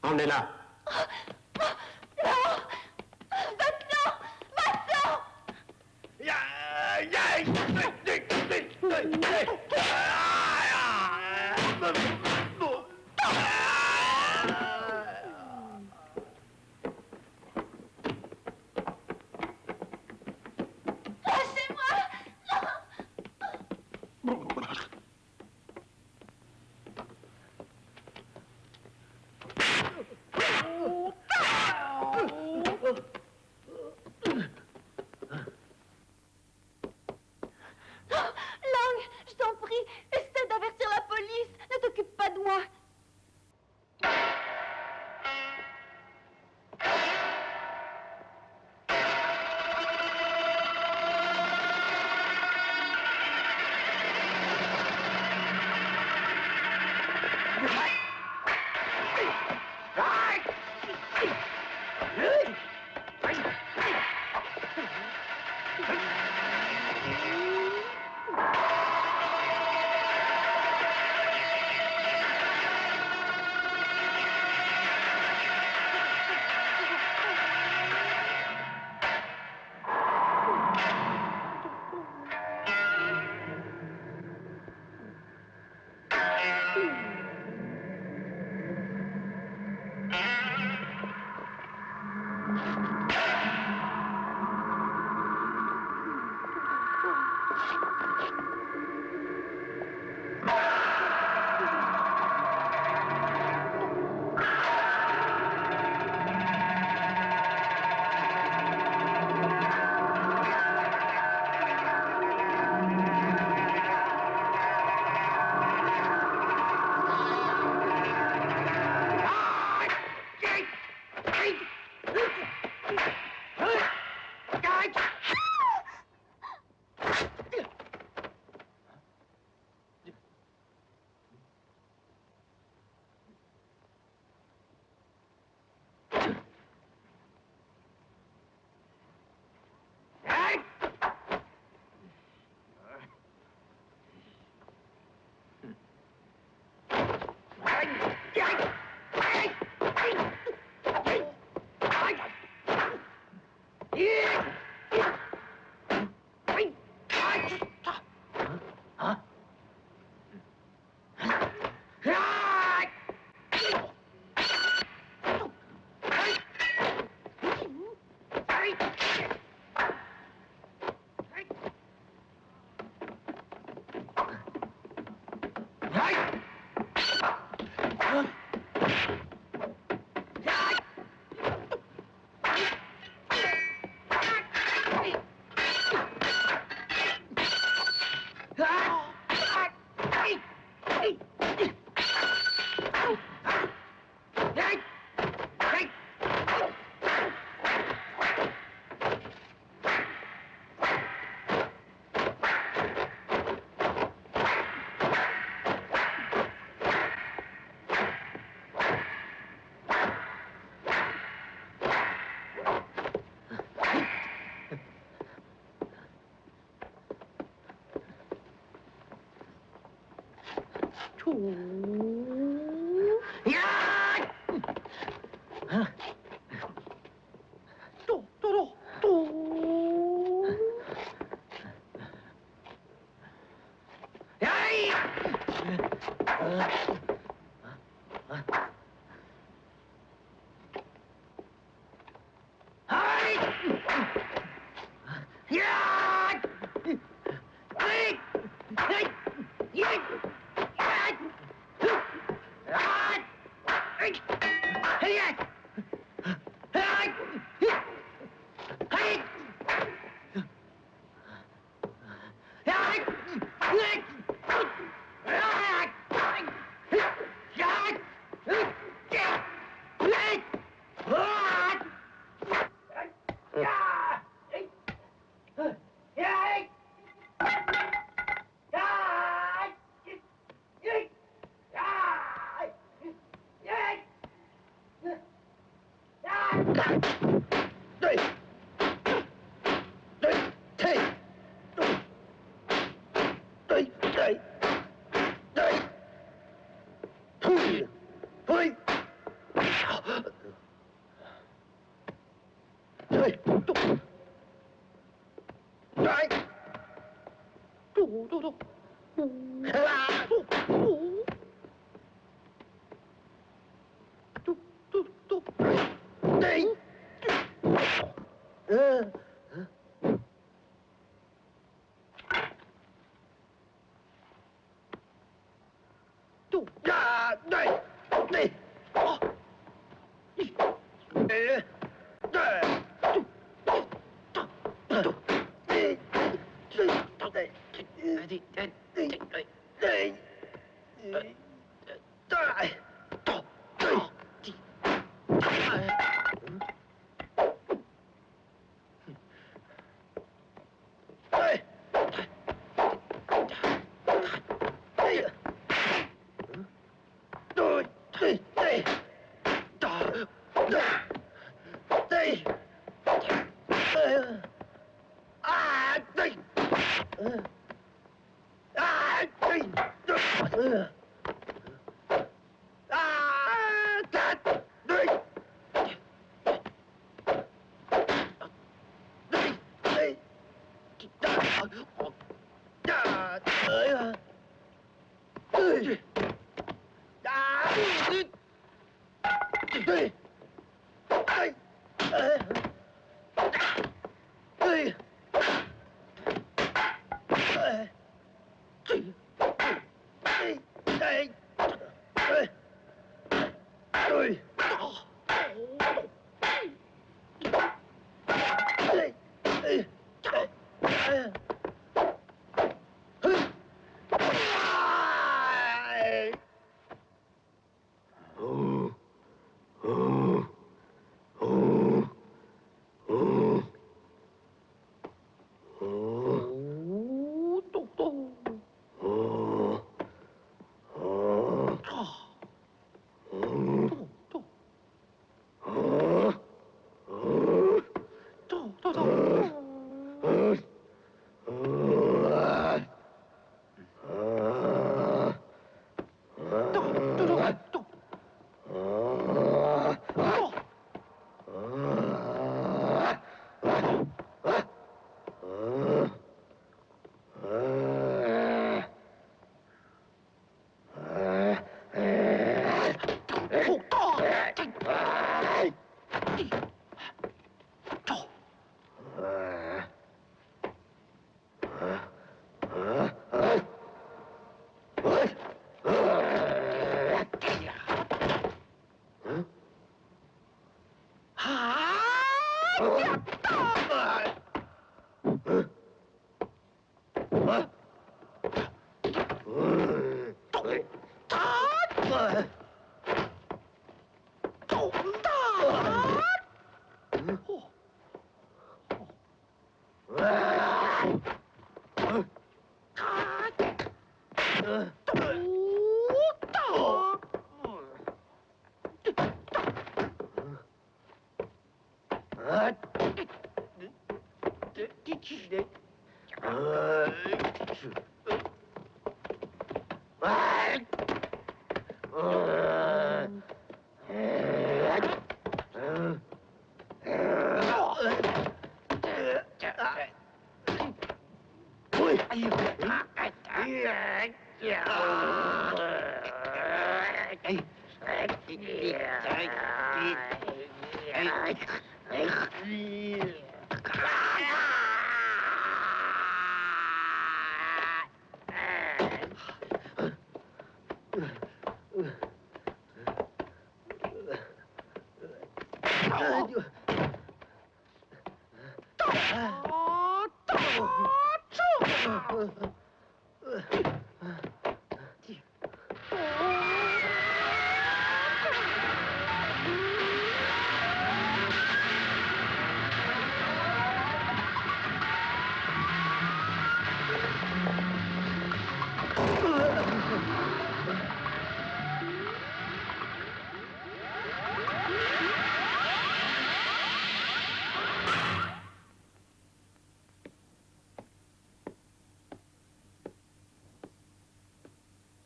On est là. Lang, je t'en prie, essaie d'avertir la police. Ne t'occupe pas de moi.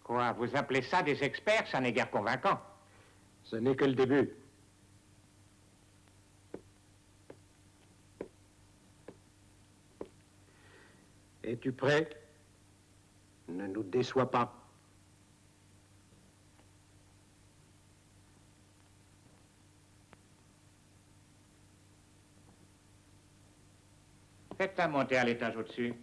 Quoi, vous appelez ça des experts? Ça n'est guère convaincant. Ce n'est que le début. Es-tu prêt? Ne nous déçois pas. Faites-la monter à l'étage au-dessus.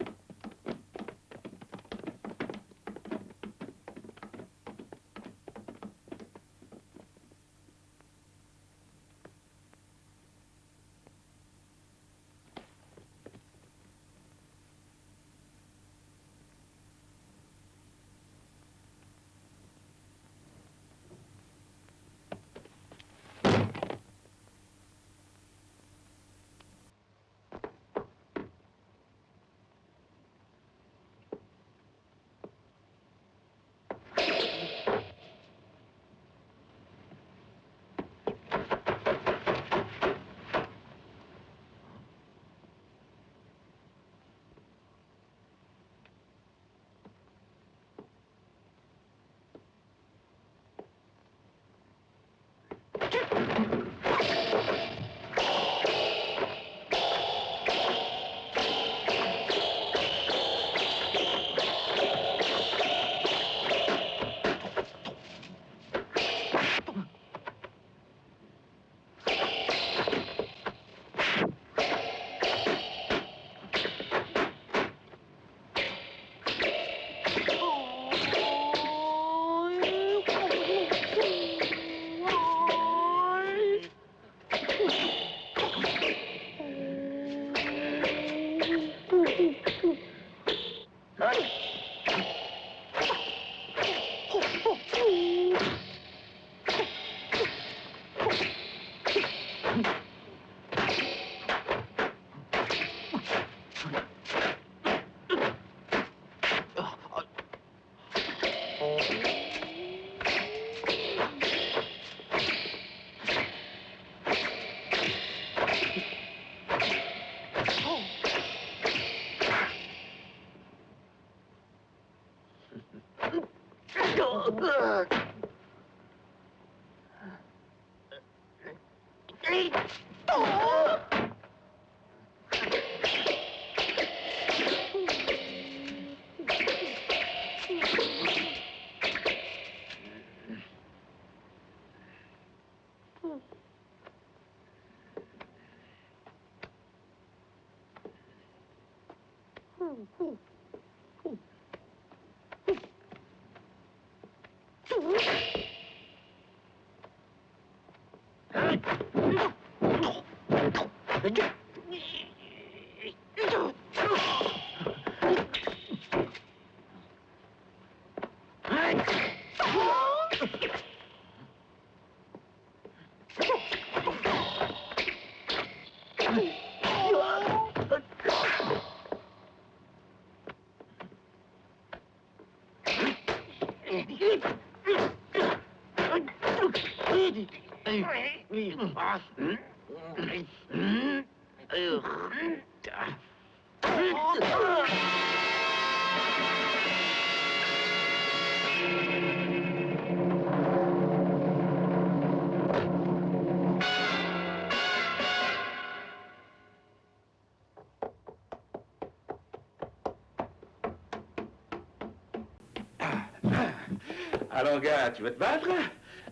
Alors, gars, tu veux te battre?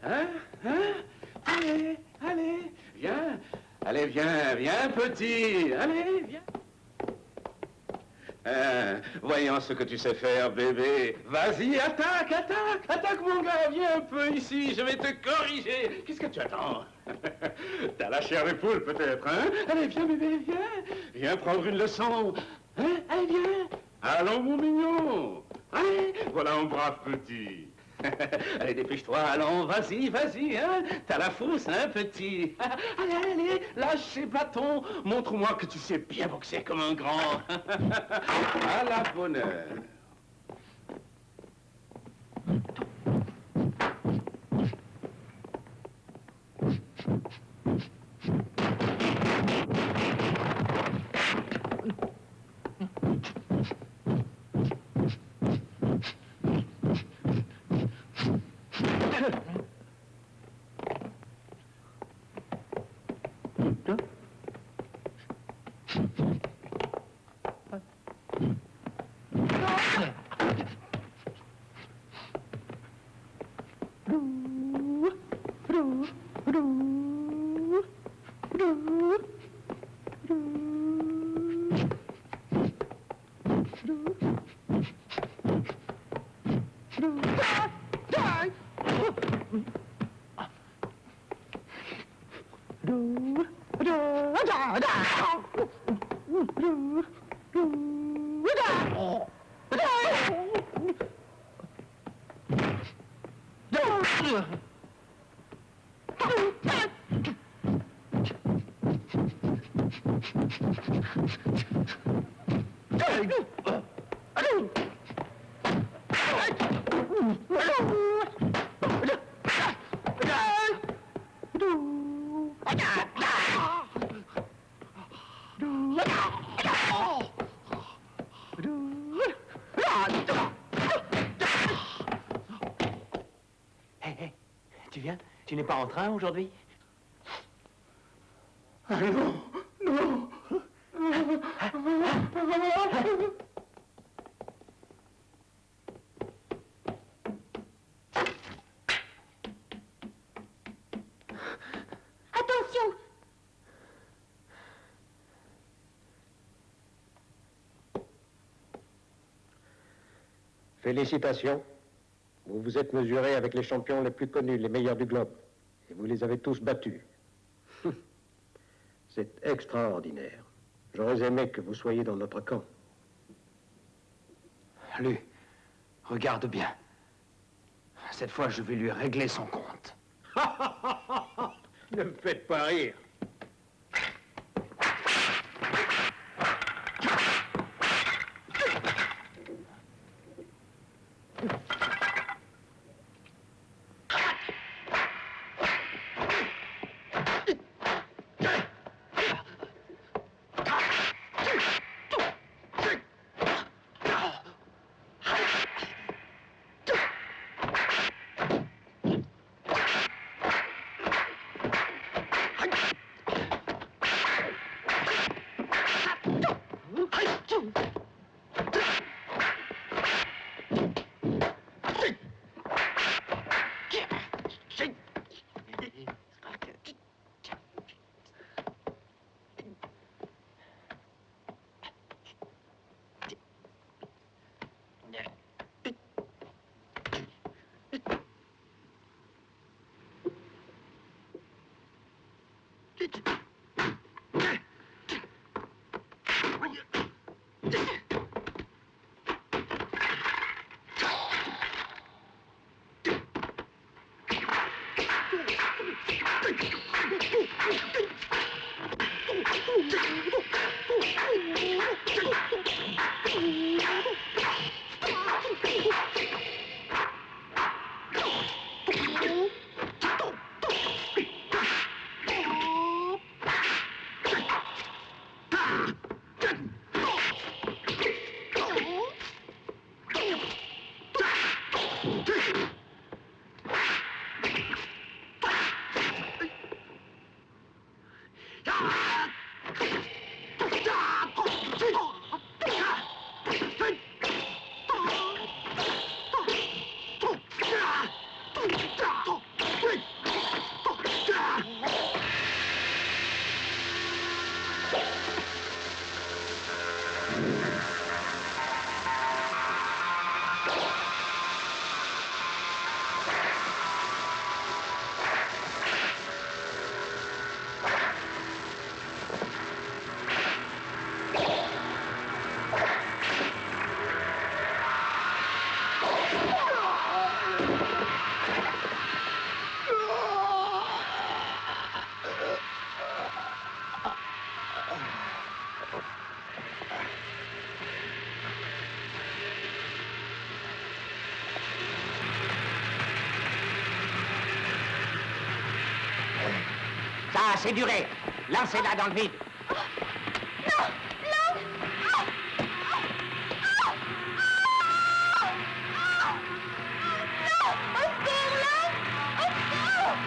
Hein? Allez, allez, viens. Allez, viens, petit. Allez, viens. Voyons ce que tu sais faire, bébé. Vas-y, attaque, mon gars. Viens un peu ici, je vais te corriger. Qu'est-ce que tu attends? T'as la chair de poule, peut-être, hein? Allez, viens, bébé, viens. Viens prendre une leçon. Hein? Allez, viens. Allons, mon mignon. Allez, voilà un brave petit. Allez, dépêche-toi, allons, vas-y, hein. T'as la frousse, hein, petit. Allez, lâche ces bâtons. Montre-moi que tu sais bien boxer comme un grand. À la bonne heure. Hé, tu viens? Tu n'es pas en train aujourd'hui? Ah non. Attention! Félicitations. Vous vous êtes mesuré avec les champions les plus connus, les meilleurs du globe. Et vous les avez tous battus. C'est extraordinaire. J'aurais aimé que vous soyez dans notre camp. Lui, regarde bien. Cette fois, je vais lui régler son compte. Ne me faites pas rire. a assez duré. Lancez-la dans le vide. Non, Lang. Non, au secours, Lang. Au secours.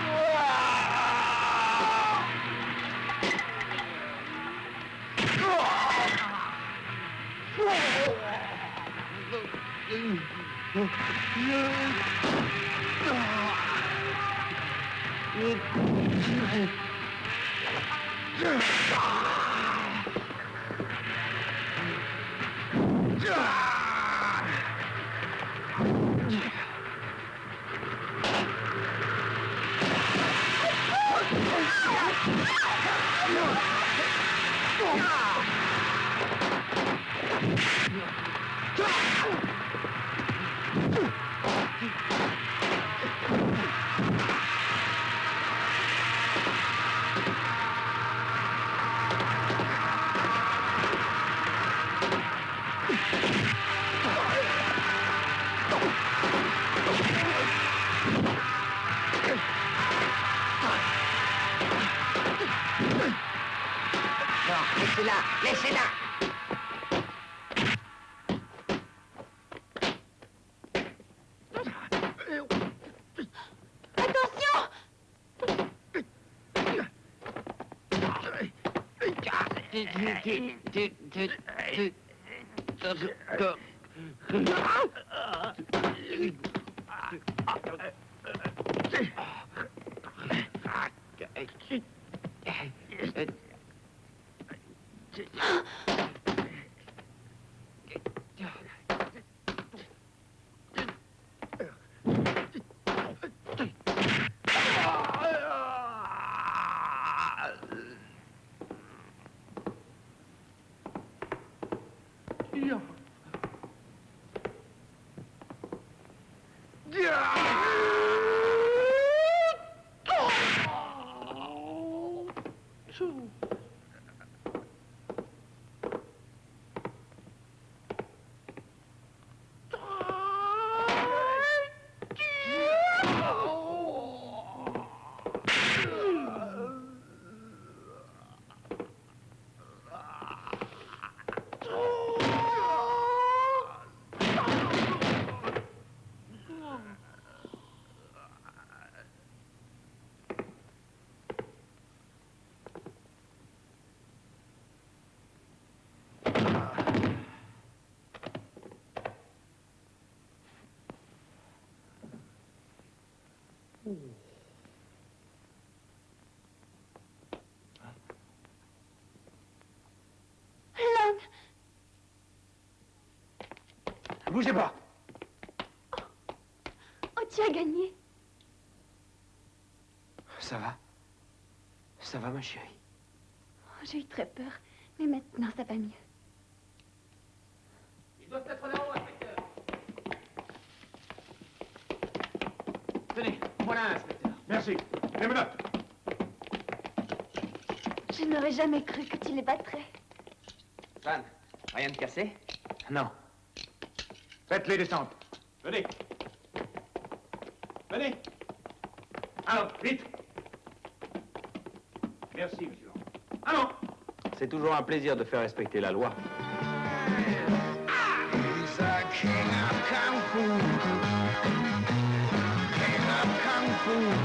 Laissez-la, laissez-la. Attention! Lang. Bougez pas. Oh, tu as gagné. Ça va? Ça va, ma chérie? Oh, j'ai eu très peur, mais maintenant ça va mieux. Ils doivent être là-haut, inspecteur. Tenez, voilà, inspecteur. Merci. Les menottes. Je n'aurais jamais cru que tu les battrais. Fan, rien de cassé? Non. Faites-les descendre. Venez. Venez. Alors, vite. Merci, monsieur. Allons. C'est toujours un plaisir de faire respecter la loi. He's a king of kung fu. King of kung fu.